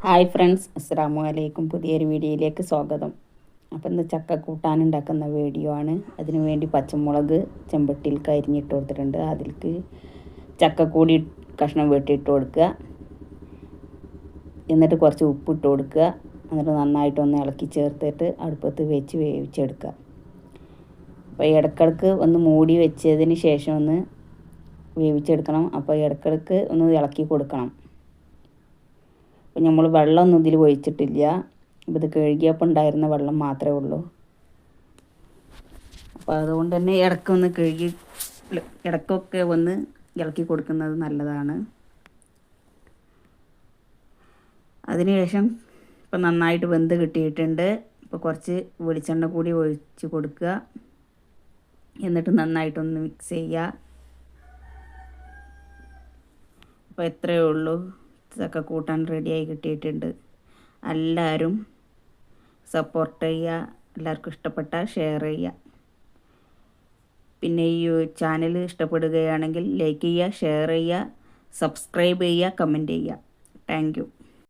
Hi friends, അസ്സലാമു അലൈക്കും. പുതിയൊരു വീഡിയോയിലേക്ക് സ്വാഗതം. അപ്പോൾ ഇന്ന് ചക്ക കൂട്ടാനുണ്ടാക്കുന്ന വീഡിയോ ആണ്. അതിനു വേണ്ടി പച്ചമുളക് ചെമ്പട്ടിയിലേക്ക് അരിഞ്ഞിട്ട് കൊടുത്തിട്ടുണ്ട്. അതിലേക്ക് ചക്കക്കൂടി കഷ്ണം വെട്ടിയിട്ട് കൊടുക്കുക. എന്നിട്ട് കുറച്ച് ഉപ്പിട്ട് കൊടുക്കുക. എന്നിട്ട് നന്നായിട്ടൊന്ന് ഇളക്കി ചേർത്തിട്ട് അടുപ്പത്ത് വെച്ച് വേവിച്ചെടുക്കുക. അപ്പോൾ ഇടയ്ക്കിടയ്ക്ക് ഒന്ന് മൂടി വെച്ചതിന് ശേഷം ഒന്ന് വേവിച്ചെടുക്കണം. അപ്പോൾ ഇടയ്ക്കിടയ്ക്ക് ഒന്ന് ഇളക്കി കൊടുക്കണം. അപ്പോൾ നമ്മൾ വെള്ളമൊന്നും ഇതിൽ ഒഴിച്ചിട്ടില്ല. അപ്പോൾ ഇത് കഴുകിയപ്പോൾ ഉണ്ടായിരുന്ന വെള്ളം മാത്രമേ ഉള്ളൂ. അപ്പോൾ അതുകൊണ്ട് തന്നെ ഇടയ്ക്കൊക്കെ ഒന്ന് ഇളക്കി കൊടുക്കുന്നത് നല്ലതാണ്. അതിനുശേഷം ഇപ്പോൾ നന്നായിട്ട് വെന്ത് കിട്ടിയിട്ടുണ്ട്. ഇപ്പോൾ കുറച്ച് വെളിച്ചെണ്ണ കൂടി ഒഴിച്ച് കൊടുക്കുക. എന്നിട്ട് നന്നായിട്ടൊന്ന് മിക്സ് ചെയ്യുക. അപ്പോൾ ഇത്രയേ ഉള്ളൂ, ചക്ക കൂട്ടാൻ റെഡിയായി കിട്ടിയിട്ടുണ്ട്. എല്ലാവരും സപ്പോർട്ട് ചെയ്യുക. എല്ലാവർക്കും ഇഷ്ടപ്പെട്ടാൽ ഷെയർ ചെയ്യുക. പിന്നെ ഈ ചാനൽ ഇഷ്ടപ്പെടുകയാണെങ്കിൽ ലൈക്ക് ചെയ്യുക, ഷെയർ ചെയ്യുക, സബ്സ്ക്രൈബ് ചെയ്യുക, കമൻറ്റ് ചെയ്യുക. Thank you.